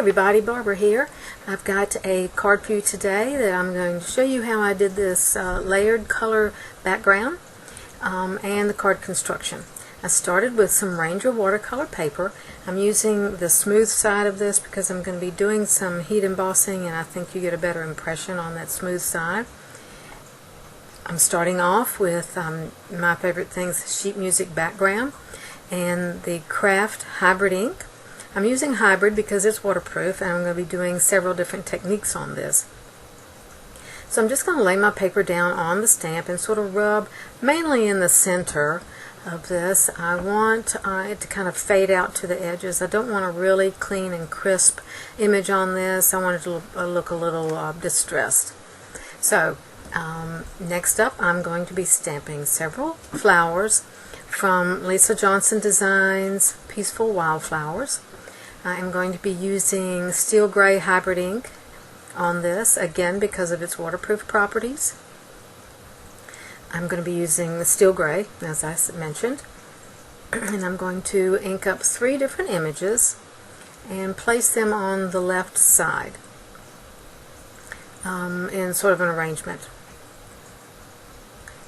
everybody, Barbara here. I've got a card for you today that I'm going to show you how I did this layered color background and the card construction. I started with some Ranger watercolor paper. I'm using the smooth side of this because I'm going to be doing some heat embossing, and I think you get a better impression on that smooth side. I'm starting off with my favorite things, sheet music background and the Kraft hybrid ink. I'm using hybrid because it's waterproof, and I'm going to be doing several different techniques on this. So I'm just going to lay my paper down on the stamp and sort of rub mainly in the center of this. I want it to kind of fade out to the edges. I don't want a really clean and crisp image on this. I want it to look a little distressed. So next up, I'm going to be stamping several flowers from Lisa Johnson Designs Peaceful Wildflowers. I am going to be using steel gray hybrid ink on this, again because of its waterproof properties. I'm going to be using the steel gray, as I mentioned, and I'm going to ink up 3 different images and place them on the left side in sort of an arrangement.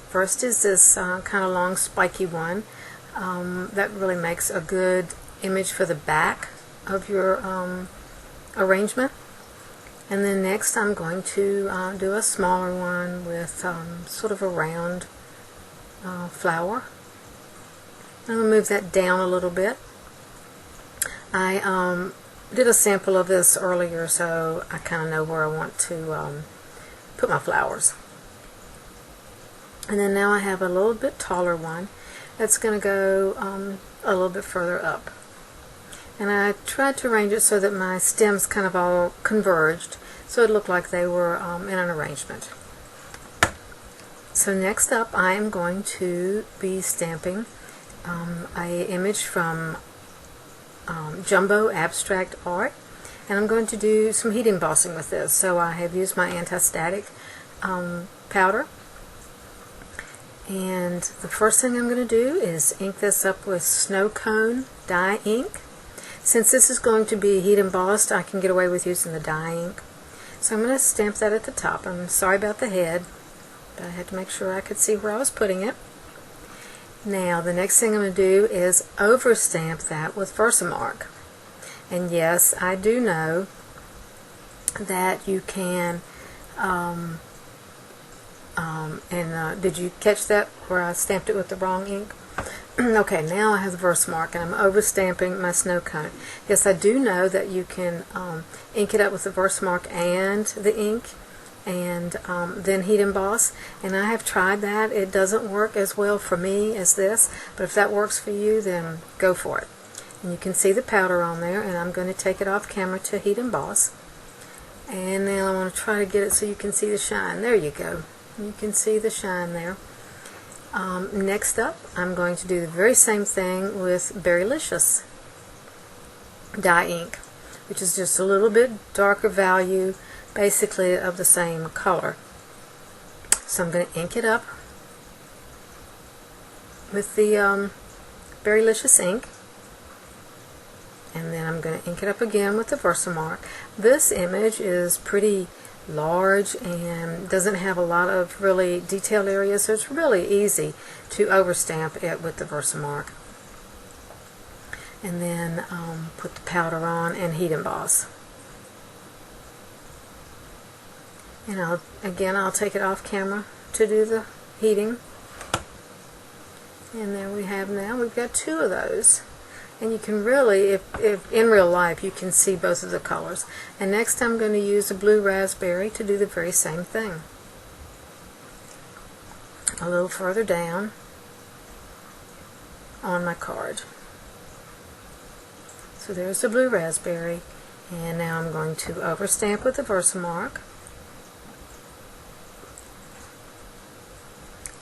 First is this kind of long spiky one that really makes a good image for the back of your arrangement. And then next I'm going to do a smaller one with sort of a round flower. I'm going to move that down a little bit. I did a sample of this earlier, so I kind of know where I want to put my flowers. And then now I have a little bit taller one that's going to go a little bit further up. And I tried to arrange it so that my stems kind of all converged, so it looked like they were in an arrangement. So next up, I am going to be stamping an image from Jumbo Abstract Art, and I'm going to do some heat embossing with this. So I have used my anti-static powder, and the first thing I'm going to do is ink this up with snow cone dye ink. Since this is going to be heat embossed, I can get away with using the dye ink. So I'm going to stamp that at the top. I'm sorry about the head, but I had to make sure I could see where I was putting it. Now the next thing I'm going to do is overstamp that with Versamark. And yes, I do know that you can, did you catch that where I stamped it with the wrong ink? Okay, now I have the Versamark, and I'm overstamping my snow cone. Yes, I do know that you can ink it up with the Versamark and the ink, and then heat emboss. And I have tried that. It doesn't work as well for me as this, but if that works for you, then go for it. And you can see the powder on there, and I'm going to take it off camera to heat emboss. And now I want to try to get it so you can see the shine. There you go. You can see the shine there. Next up, I'm going to do the very same thing with Berrylicious dye ink, which is just a little bit darker value, basically of the same color. So I'm going to ink it up with the Berrylicious ink, and then I'm going to ink it up again with the Versamark. This image is pretty large and doesn't have a lot of really detailed areas, so it's really easy to overstamp it with the Versamark. And then put the powder on and heat emboss. And I'll take it off camera to do the heating. And there we have now, we've got 2 of those. And you can really, if in real life, you can see both of the colors. And next I'm going to use a blue raspberry to do the very same thing. A little further down on my card. So there's the blue raspberry. And now I'm going to overstamp with the Versamark.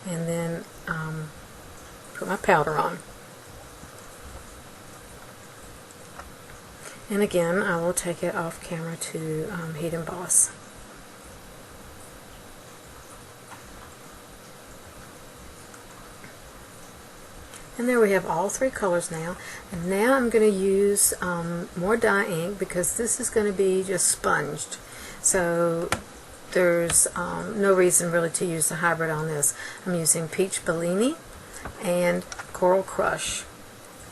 And then put my powder on. And again, I will take it off camera to heat emboss. And there we have all three colors now. And now I'm going to use more dye ink because this is going to be just sponged. So there's no reason really to use the hybrid on this. I'm using Peach Bellini and Coral Crush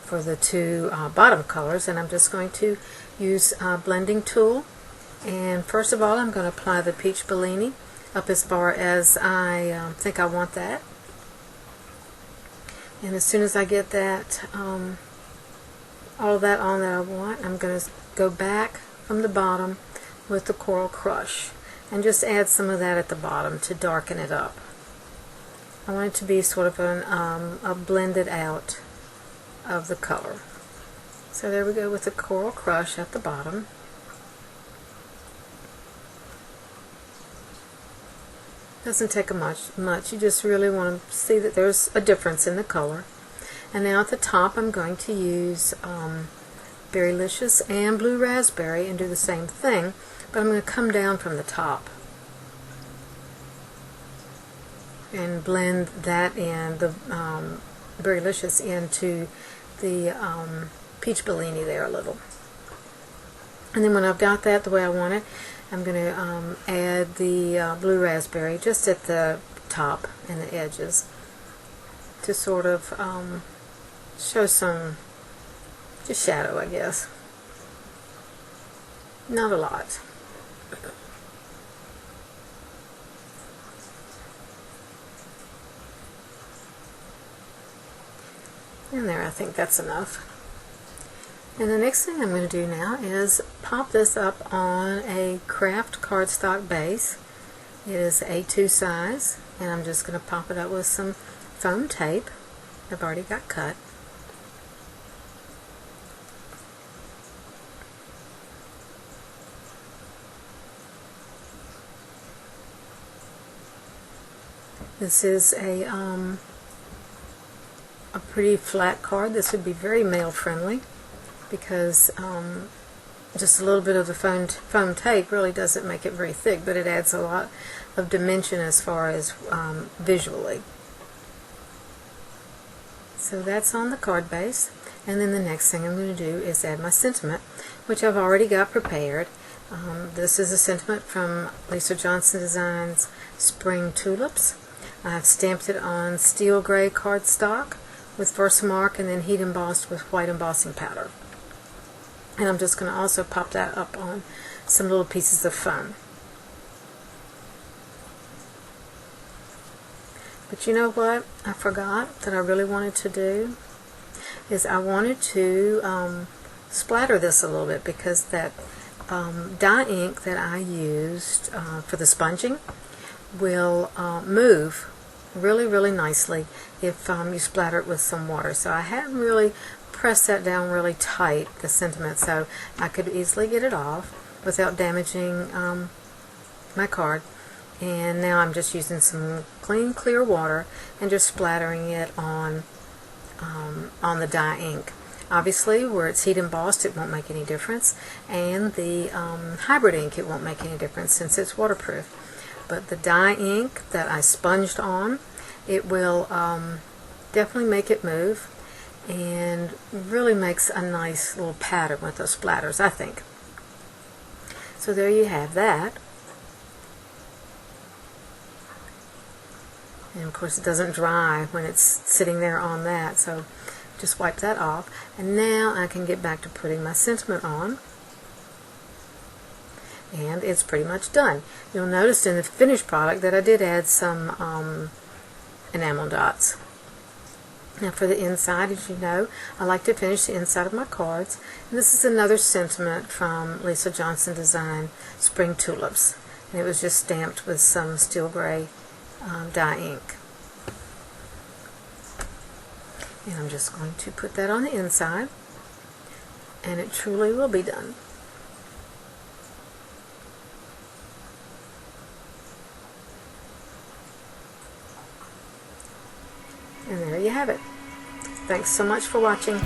for the two bottom colors, and I'm just going to use a blending tool. And first of all, I'm going to apply the Peach Bellini up as far as I think I want that. And as soon as I get that, all that on that I want, I'm going to go back from the bottom with the Coral Crush and just add some of that at the bottom to darken it up. I want it to be sort of a blended out of the color. So there we go with the Coral Crush at the bottom. Doesn't take much. You just really want to see that there's a difference in the color. And now at the top I'm going to use Berrylicious and Blue Raspberry and do the same thing, but I'm going to come down from the top and blend that in, the Berrylicious into the Peach Bellini there a little. And then when I've got that the way I want it, I'm going to add the Blue Raspberry just at the top and the edges to sort of show some just shadow, I guess. Not a lot. And there, I think that's enough. And the next thing I'm going to do now is pop this up on a Kraft cardstock base. It is A2 size, and I'm just going to pop it up with some foam tape I've already got cut. This is a pretty flat card. This would be very mail friendly, because just a little bit of the foam tape really doesn't make it very thick, but it adds a lot of dimension as far as visually. So that's on the card base, and then the next thing I'm going to do is add my sentiment, which I've already got prepared. This is a sentiment from Lisa Johnson Designs Spring Tulips. I've stamped it on steel gray cardstock with Versamark and then heat embossed with white embossing powder. And I'm just going to also pop that up on some little pieces of foam. But you know what I forgot that I really wanted to do is I wanted to splatter this a little bit, because that dye ink that I used for the sponging will move really nicely if you splatter it with some water. So I hadn't really pressed that down really tight, the sentiment, so I could easily get it off without damaging my card. And now I'm just using some clean, clear water and just splattering it on the dye ink. Obviously, where it's heat embossed, it won't make any difference, and the hybrid ink, it won't make any difference since it's waterproof. But the dye ink that I sponged on, it will definitely make it move and really makes a nice little pattern with those splatters, I think. So there you have that. And of course it doesn't dry when it's sitting there on that, so just wipe that off. And now I can get back to putting my sentiment on. And it's pretty much done. You'll notice in the finished product that I did add some enamel dots. Now for the inside, as you know, I like to finish the inside of my cards. And this is another sentiment from Lisa Johnson Design Spring Tulips. And it was just stamped with some steel gray dye ink. And I'm just going to put that on the inside, and it truly will be done. And there you have it. Thanks so much for watching.